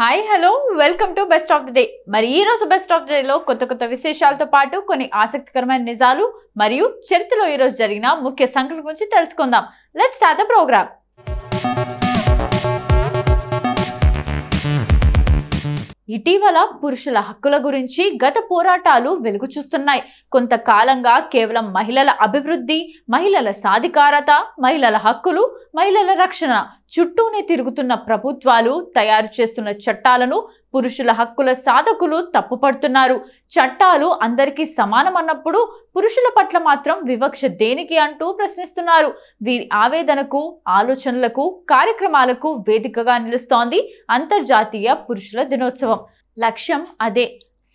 Hi hello welcome to best of the day. మరి ఈ రోజు బెస్ట్ ఆఫ్ ది డే లో కొత్త విశేషాలతో పాటు కొన్ని ఆసక్తికరమైన నిజాలు మరియు చరిత్రలో ఈ రోజు జరిగిన ముఖ్య సంఘటనల గురించి తెలుసుకుందాం. Let's start the program. ఇటీవల పురుషుల హక్కుల గురించి గత పోరాటాలు వెలుగు చూస్తున్నాయి. కొంతకాలంగా కేవలం మహిళల అభివృద్ధి, మహిళల సాధికారత, మహిళల హక్కులు, మహిళల రక్షణ చుట్టూనే తిరుగుతున్న ప్రభుత్వాలు తయారు చేస్తున్న చట్టాలను పురుషుల హక్కుల సాధకులు తప్పుపడుతున్నారు. చట్టాలు అందరికీ సమానమన్నప్పుడు పురుషుల పట్ల మాత్రం వివక్ష దేనికి అంటూ ప్రశ్నిస్తున్నారు. వీరి ఆవేదనకు, ఆలోచనలకు, కార్యక్రమాలకు వేదికగా నిలుస్తోంది అంతర్జాతీయ పురుషుల దినోత్సవం. లక్ష్యం అదే: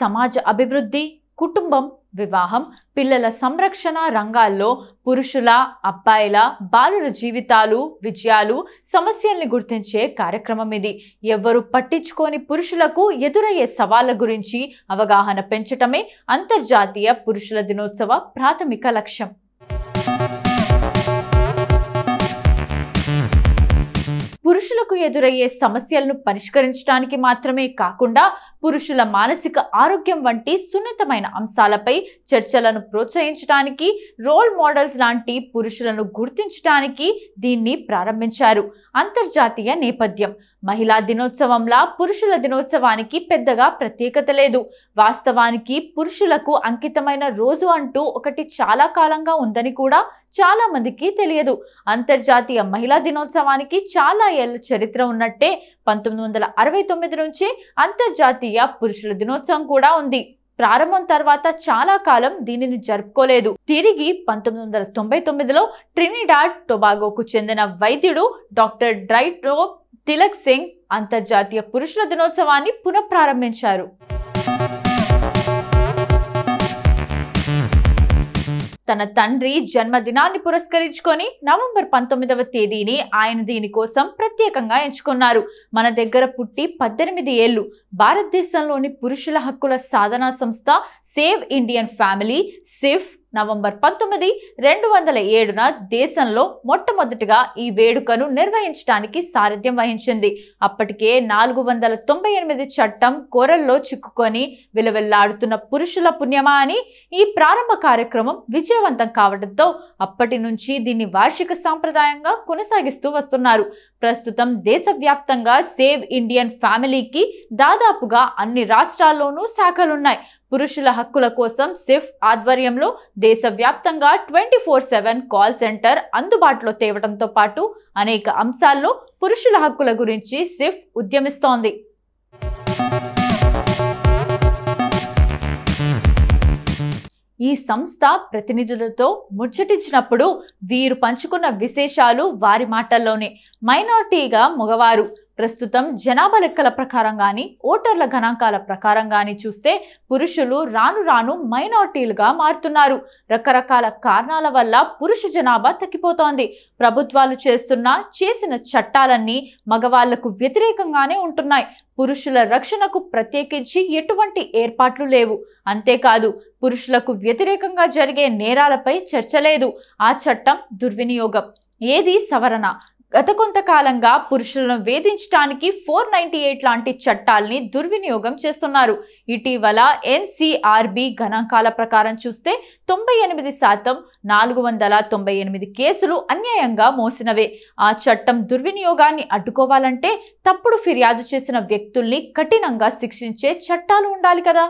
సమాజ అభివృద్ధి, కుటుంబం, వివాహం, పిల్లల సంరక్షణ రంగాల్లో పురుషుల, అబ్బాయిల, బాలుర జీవితాలు, విజయాలు, సమస్యల్ని గుర్తించే కార్యక్రమం ఇది. ఎవ్వరూ పట్టించుకోని పురుషులకు ఎదురయ్యే సవాళ్ల గురించి అవగాహన పెంచటమే అంతర్జాతీయ పురుషుల దినోత్సవ ప్రాథమిక లక్ష్యం. పురుషులకు ఎదురయ్యే సమస్యలను పరిష్కరించడానికి మాత్రమే కాకుండా పురుషుల మానసిక ఆరోగ్యం వంటి సున్నితమైన అంశాలపై చర్చలను ప్రోత్సహించడానికి, రోల్ మోడల్స్ లాంటి పురుషులను గుర్తించడానికి దీన్ని ప్రారంభించారు. అంతర్జాతీయ నేపథ్యం: మహిళా దినోత్సవంలా పురుషుల దినోత్సవానికి పెద్దగా ప్రత్యేకత లేదు. వాస్తవానికి పురుషులకు అంకితమైన రోజు అంటూ ఒకటి చాలా కాలంగా ఉందని కూడా చాలా మందికి తెలియదు. అంతర్జాతీయ మహిళా దినోత్సవానికి చాలా ఏళ్ల చరిత్ర ఉన్నట్టే 1969 నుంచి అంతర్జాతీయ పురుషుల దినోత్సవం కూడా ఉంది. ప్రారంభం తర్వాత చాలా కాలం దీనిని జరుపుకోలేదు. తిరిగి 1999లో ట్రినిడాడ్ టొబాగోకు చెందిన వైద్యుడు డాక్టర్ డ్రైటో తిలక్ సింగ్ అంతర్జాతీయ పురుషుల దినోత్సవాన్ని పునఃప్రారంభించారు. తన తండ్రి జన్మదినాన్ని పురస్కరించుకొని నవంబర్ 19వ తేదీని ఆయన దీనికోసం ప్రత్యేకంగా ఎంచుకున్నారు. మన దగ్గర పుట్టి 18 ఏళ్లు భారతదేశంలోని పురుషుల హక్కుల సాధనా సంస్థ సేవ్ ఇండియన్ ఫ్యామిలీ సిఫ్ నవంబర్ 19, 2007న దేశంలో మొట్టమొదటిగా ఈ వేడుకను నిర్వహించడానికి సారథ్యం వహించింది. అప్పటికే 498 చట్టం కోరల్లో చిక్కుకొని విలవిల్లాడుతున్న పురుషుల పుణ్యమా అని ఈ ప్రారంభ కార్యక్రమం విజయవంతం కావడంతో అప్పటి నుంచి దీన్ని వార్షిక సాంప్రదాయంగా కొనసాగిస్తూ వస్తున్నారు. ప్రస్తుతం దేశవ్యాప్తంగా సేవ్ ఇండియన్ ఫ్యామిలీకి దాదాపుగా అన్ని రాష్ట్రాల్లోనూ శాఖలున్నాయి. పురుషుల హక్కుల కోసం సిఫ్ ఆధ్వర్యంలో దేశవ్యాప్తంగా 24/7 కాల్ సెంటర్ అందుబాటులో తేవడంతో పాటు అనేక అంశాల్లో పురుషుల హక్కుల గురించి సిఫ్ ఉద్యమిస్తోంది. ఈ సంస్థ ప్రతినిధులతో ముచ్చటించినప్పుడు వీరు పంచుకున్న విశేషాలు వారి మాటల్లోనే. మైనారిటీగా మగవారు ప్రస్తుతం జనాభా లెక్కల ప్రకారం కానీ, ఓటర్ల గణాంకాల ప్రకారం కానీ చూస్తే పురుషులు రాను రాను మైనారిటీలుగా మారుతున్నారు. రకరకాల కారణాల వల్ల పురుష జనాభా తగ్గిపోతోంది. ప్రభుత్వాలు చేసిన చట్టాలన్నీ మగవాళ్లకు వ్యతిరేకంగానే ఉంటున్నాయి. పురుషుల రక్షణకు ప్రత్యేకించి ఎటువంటి ఏర్పాట్లు లేవు. అంతేకాదు, పురుషులకు వ్యతిరేకంగా జరిగే నేరాలపై చర్చ లేదు. ఆ చట్టం దుర్వినియోగం. ఏది సవరణ? గత కొంతకాలంగా పురుషులను వేధించడానికి 498 లాంటి చట్టాల్ని దుర్వినియోగం చేస్తున్నారు. ఇటీవల NCRB గణాంకాల ప్రకారం చూస్తే 98% 498 కేసులు అన్యాయంగా మోసినవే. ఆ చట్టం దుర్వినియోగాన్ని అడ్డుకోవాలంటే తప్పుడు ఫిర్యాదు చేసిన వ్యక్తుల్ని కఠినంగా శిక్షించే చట్టాలు ఉండాలి కదా.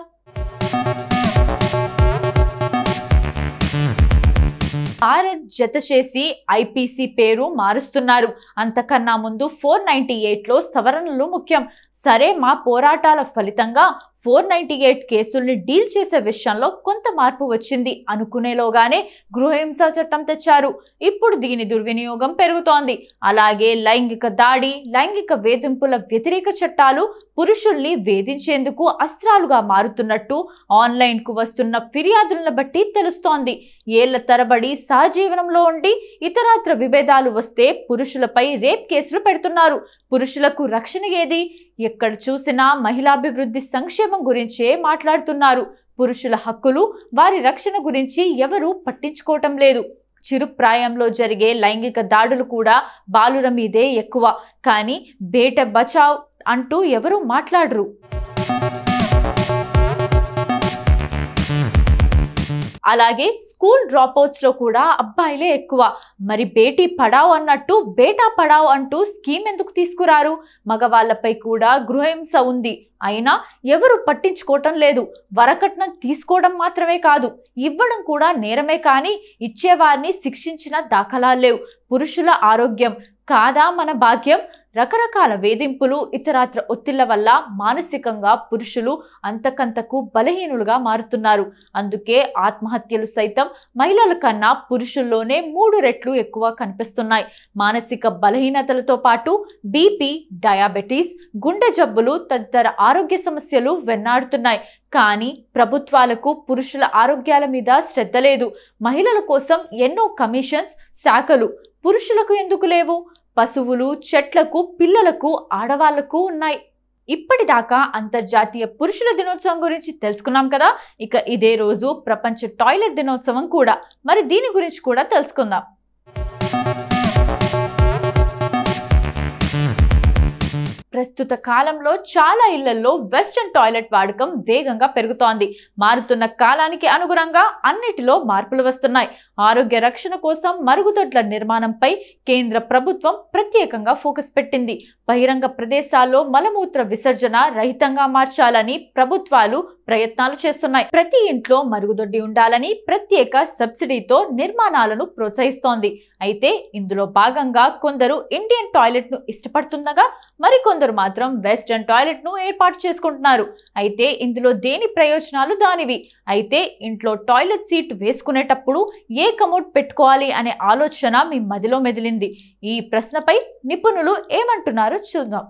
భారత్ జత చేసి IPC పేరు మారుస్తున్నారు. అంతకన్నా ముందు 498లో సవరణలు ముఖ్యం. సరే, మా పోరాటాల ఫలితంగా 498 కేసుల్ని డీల్ చేసే విషయంలో కొంత మార్పు వచ్చింది అనుకునేలోగానే గృహహింస చట్టం తెచ్చారు. ఇప్పుడు దీని దుర్వినియోగం పెరుగుతోంది. అలాగే లైంగిక దాడి, లైంగిక వేధింపుల వ్యతిరేక చట్టాలు పురుషుల్ని వేధించేందుకు అస్త్రాలుగా మారుతున్నట్టు ఆన్లైన్కు వస్తున్న ఫిర్యాదులను బట్టి తెలుస్తోంది. ఏళ్ల తరబడి సహజీవనంలో ఉండి ఇతరత్ర విభేదాలు వస్తే పురుషులపై రేప్ కేసులు పెడుతున్నారు. పురుషులకు రక్షణ ఏది? ఎక్కడ చూసినా మహిళాభివృద్ధి సంక్షేమం గురించే మాట్లాడుతున్నారు. పురుషుల హక్కులు, వారి రక్షణ గురించి ఎవరూ పట్టించుకోవటం లేదు. చిరుప్రాయంలో జరిగే లైంగిక దాడులు కూడా బాలుర మీదే ఎక్కువ. కానీ బేట బచావ్ అంటూ ఎవరు మాట్లాడరు. అలాగే స్కూల్ డ్రాప్అవుట్స్ లో కూడా అబ్బాయిలే ఎక్కువ. మరి బేటీ పడావ్ అన్నట్టు బేటా పడావ్ అంటూ స్కీమ్ ఎందుకు తీసుకురారు? మగవాళ్లపై కూడా గృహహింస ఉంది, అయినా ఎవరు పట్టించుకోవటం లేదు. వరకట్నం తీసుకోవడం మాత్రమే కాదు, ఇవ్వడం కూడా నేరమే, కానీ ఇచ్చేవారిని శిక్షించిన దాఖలాలు లేవు. పురుషుల ఆరోగ్యం కాదా మన భాగ్యం? రకరకాల వేధింపులు, ఇతరాత్ర ఒత్తిళ్ల వల్ల మానసికంగా పురుషులు అంతకంతకు బలహీనులుగా మారుతున్నారు. అందుకే ఆత్మహత్యలు సైతం మహిళల కన్నా పురుషుల్లోనే 3 రెట్లు ఎక్కువ కనిపిస్తున్నాయి. మానసిక బలహీనతలతో పాటు బీపీ, డయాబెటీస్, గుండె జబ్బులు తదితర ఆరోగ్య సమస్యలు వెన్నాడుతున్నాయి. కానీ ప్రభుత్వాలకు పురుషుల ఆరోగ్యాల మీద శ్రద్ధ లేదు. మహిళల కోసం ఎన్నో కమిషన్స్, శాఖలు పురుషులకు ఎందుకు లేవు? పశువులు, చెట్లకు, పిల్లలకు, ఆడవాళ్లకు ఉన్నాయి. ఇప్పటిదాకా అంతర్జాతీయ పురుషుల దినోత్సవం గురించి తెలుసుకున్నాం కదా. ఇక ఇదే రోజు ప్రపంచ టాయిలెట్ దినోత్సవం కూడా. మరి దీని గురించి కూడా తెలుసుకుందాం. ప్రస్తుత కాలంలో చాలా ఇళ్లలో వెస్టర్న్ టాయిలెట్ వాడకం వేగంగా పెరుగుతోంది. మారుతున్న కాలానికి అనుగుణంగా అన్నిటిలో మార్పులు వస్తున్నాయి. ఆరోగ్య రక్షణ కోసం మరుగుదొడ్ల నిర్మాణంపై కేంద్ర ప్రభుత్వం ప్రత్యేకంగా ఫోకస్ పెట్టింది. బహిరంగ ప్రదేశాల్లో మలమూత్ర విసర్జన రహితంగా మార్చాలని ప్రభుత్వాలు ప్రయత్నాలు చేస్తున్నాయి. ప్రతి ఇంట్లో మరుగుదొడ్డి ఉండాలని ప్రత్యేక సబ్సిడీతో నిర్మాణాలను ప్రోత్సహిస్తోంది. అయితే ఇందులో భాగంగా కొందరు ఇండియన్ టాయిలెట్ ను ఇష్టపడుతుండగా మరికొందరు మాత్రం వెస్టర్న్ టాయిలెట్ ను ఏర్పాటు చేసుకుంటున్నారు. అయితే ఇందులో దేని ప్రయోజనాలు దానివి. అయితే ఇంట్లో టాయిలెట్ సీట్ వేసుకునేటప్పుడు ఏ కమోడ్ పెట్టుకోవాలి అనే ఆలోచన మీ మదిలో మెదిలింది. ఈ ప్రశ్నపై నిపుణులు ఏమంటున్నారో చూద్దాం.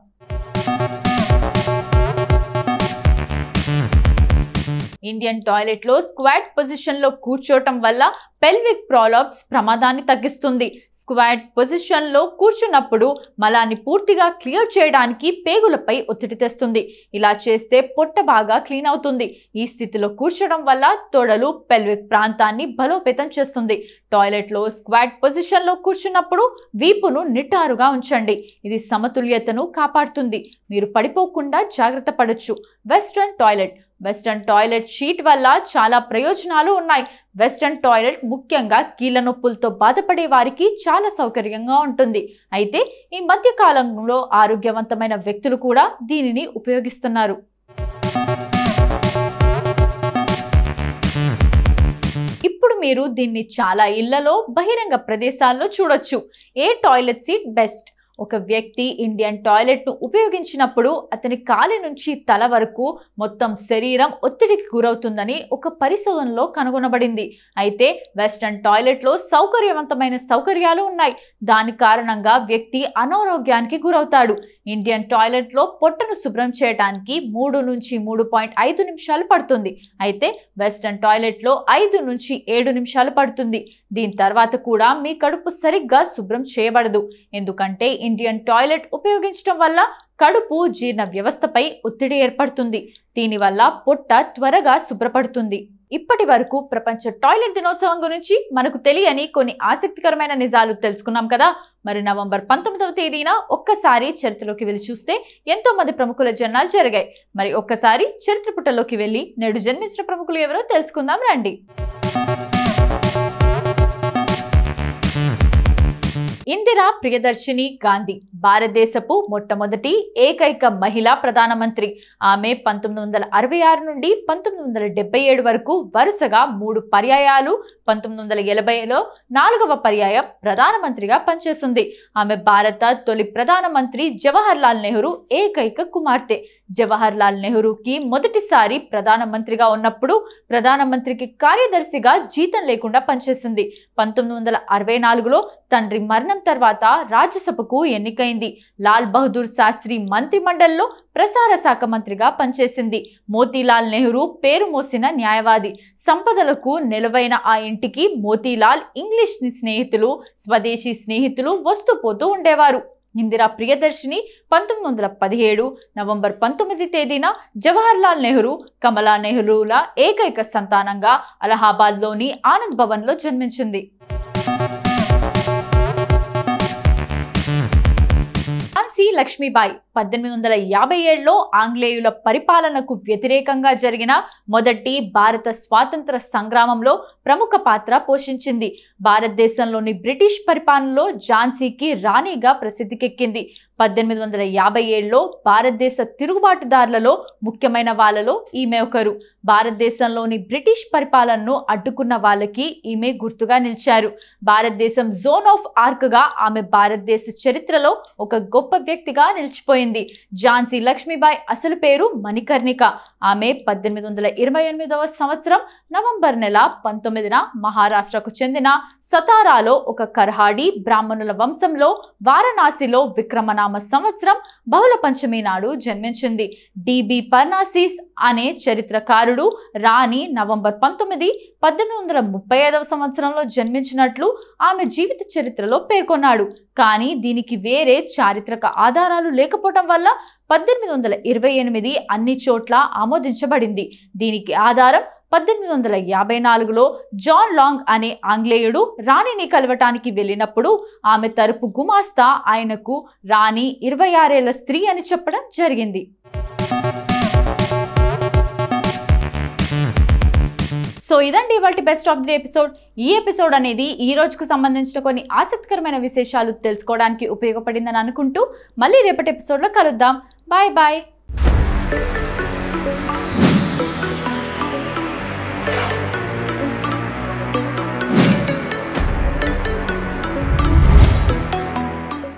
ఇండియన్ టాయిలెట్ లో స్క్వాట్ పొజిషన్ లో కూర్చోవటం వల్ల పెల్విక్ ప్రాలాప్స్ ప్రమాదాన్ని తగ్గిస్తుంది. స్క్వాట్ పొజిషన్ లో కూర్చున్నప్పుడు మలాన్ని పూర్తిగా క్లియర్ చేయడానికి పేగులపై ఒత్తిడి తెస్తుంది. ఇలా చేస్తే పొట్ట బాగా క్లీన్ అవుతుంది. ఈ స్థితిలో కూర్చోవడం వల్ల తొడలు, పెల్విక్ ప్రాంతాన్ని బలోపేతం చేస్తుంది. టాయిలెట్ లో స్క్వాట్ పొజిషన్ లో కూర్చున్నప్పుడు వీపును నిటారుగా ఉంచండి. ఇది సమతుల్యతను కాపాడుతుంది. మీరు పడిపోకుండా జాగ్రత్త పడొచ్చు. వెస్టర్న్ టాయిలెట్ షీట్ వల్ల చాలా ప్రయోజనాలు ఉన్నాయి. వెస్టర్న్ టాయిలెట్ ముఖ్యంగా కీళ్ళ నొప్పులతో బాధపడే వారికి చాలా సౌకర్యంగా ఉంటుంది. అయితే ఈ మధ్య కాలంలో ఆరోగ్యవంతమైన వ్యక్తులు కూడా దీనిని ఉపయోగిస్తున్నారు. ఇప్పుడు మీరు దీన్ని చాలా ఇళ్లలో, బహిరంగ ప్రదేశాల్లో చూడొచ్చు. ఏ టాయిలెట్ సీట్ బెస్ట్? ఒక వ్యక్తి ఇండియన్ టాయిలెట్ ను ఉపయోగించినప్పుడు అతని కాలి నుంచి తల వరకు మొత్తం శరీరం ఒత్తిడికి గురవుతుందని ఒక పరిశోధనలో కనుగొనబడింది. అయితే వెస్టర్న్ టాయిలెట్ లో సౌకర్యవంతమైన సౌకర్యాలు ఉన్నాయి. దాని కారణంగా వ్యక్తి అనారోగ్యానికి గురవుతాడు. ఇండియన్ టాయిలెట్ లో పొట్టను శుభ్రం చేయడానికి 3 నుంచి 3.5 నిమిషాలు పడుతుంది. అయితే వెస్టర్న్ టాయిలెట్ లో 5 నుంచి 7 నిమిషాలు పడుతుంది. దీని తర్వాత కూడా మీ కడుపు సరిగ్గా శుభ్రం చేయబడదు. ఎందుకంటే ఇండియన్ టాయిలెట్ ఉపయోగించడం వల్ల కడుపు, జీర్ణ వ్యవస్థపై ఒత్తిడి ఏర్పడుతుంది. దీనివల్ల పొట్ట త్వరగా శుభ్రపడుతుంది. ఇప్పటి వరకు ప్రపంచ టాయిలెట్ దినోత్సవం గురించి మనకు తెలియని కొన్ని ఆసక్తికరమైన నిజాలు తెలుసుకున్నాం కదా. మరి నవంబర్ 19వ తేదీన ఒక్కసారి చరిత్రలోకి వెళ్ళి చూస్తే ఎంతో మంది ప్రముఖుల జన్మాలు జరిగాయి. మరి ఒక్కసారి చరిత్ర పుటల్లోకి వెళ్ళి నేడు జన్మించిన ప్రముఖులు ఎవరో తెలుసుకుందాం రండి. ఇందిరా ప్రియదర్శిని గాంధీ భారతదేశపు మొట్టమొదటి ఏకైక మహిళా ప్రధానమంత్రి. ఆమె 1966 నుండి 1977 వరకు వరుసగా 3 పర్యాయాలు, 1980లో 4వ పర్యాయం ప్రధానమంత్రిగా పనిచేసింది. ఆమె భారత తొలి ప్రధానమంత్రి జవహర్ లాల్ నెహ్రూ ఏకైక కుమార్తె. జవహర్ లాల్ నెహ్రూకి మొదటిసారి ప్రధానమంత్రిగా ఉన్నప్పుడు ప్రధానమంత్రికి కార్యదర్శిగా జీతం లేకుండా పనిచేసింది. 1964లో తండ్రి మరణం తర్వాత రాజ్యసభకు ఎన్నికైంది. లాల్ బహదూర్ శాస్త్రి మంత్రి మండలిలో ప్రసార శాఖ మంత్రిగా పనిచేసింది. మోతీలాల్ నెహ్రూ పేరు మోసిన న్యాయవాది. సంపదలకు నెలవైన ఆ ఇంటికి మోతీలాల్ ఇంగ్లీష్ స్నేహితులు, స్వదేశీ స్నేహితులు వస్తూ పోతూ ఉండేవారు. ఇందిరా ప్రియదర్శిని 1917 నవంబర్ 19 తేదీన జవహర్ లాల్ నెహ్రూ, కమలా నెహ్రూల ఏకైక సంతానంగా అలహాబాద్లోని ఆనంద్ భవన్లో జన్మించింది. ఝాన్సీ లక్ష్మీబాయి 1857లో ఆంగ్లేయుల పరిపాలనకు వ్యతిరేకంగా జరిగిన మొదటి భారత స్వాతంత్ర సంగ్రామంలో ప్రముఖ పాత్ర పోషించింది. భారతదేశంలోని బ్రిటిష్ పరిపాలనలో ఝాన్సీకి రాణిగా ప్రసిద్ధికెక్కింది. 1857లో భారతదేశ తిరుగుబాటుదారులలో ముఖ్యమైన వాళ్ళలో ఈమె ఒకరు. భారతదేశంలోని బ్రిటిష్ పరిపాలనను అడ్డుకున్న వాళ్ళకి ఈమె గుర్తుగా నిలిచారు. భారతదేశం జోన్ ఆఫ్ ఆర్క్ గా ఆమె భారతదేశ చరిత్రలో ఒక గొప్ప వ్యక్తిగా నిలిచిపోయింది. ఝాన్సీ లక్ష్మీబాయి అసలు పేరు మణికర్ణిక. ఆమె 1828వ సంవత్సరం నవంబర్ నెల 19న మహారాష్ట్రకు చెందిన సతారాలో ఒక కర్హాడి బ్రాహ్మణుల వంశంలో వారణాసిలో విక్రమనామ సంవత్సరం బహుళ పంచమి నాడు జన్మించింది. డిబి పర్నాసిస్ అనే చరిత్రకారుడు రాణి నవంబర్ 19, 1835వ సంవత్సరంలో జన్మించినట్లు ఆమె జీవిత చరిత్రలో పేర్కొన్నాడు. కానీ దీనికి వేరే చారిత్రక ఆధారాలు లేకపోవడం వల్ల 1828 అన్ని చోట్ల ఆమోదించబడింది. దీనికి ఆధారం 1854లో జాన్ లాంగ్ అనే ఆంగ్లేయుడు రాణిని కలవటానికి వెళ్ళినప్పుడు ఆమె తరపు గుమాస్తా ఆయనకు రాణి 26 ఏళ్ల స్త్రీ అని చెప్పడం జరిగింది. సో ఇదండి ఇవాల్టి బెస్ట్ ఆఫ్ ది ఎపిసోడ్. ఈ ఎపిసోడ్ అనేది ఈ రోజుకు సంబంధించిన కొన్ని ఆసక్తికరమైన విశేషాలు తెలుసుకోవడానికి ఉపయోగపడిందని అనుకుంటూ మళ్ళీ రేపటి ఎపిసోడ్లో కలుద్దాం. Bye bye.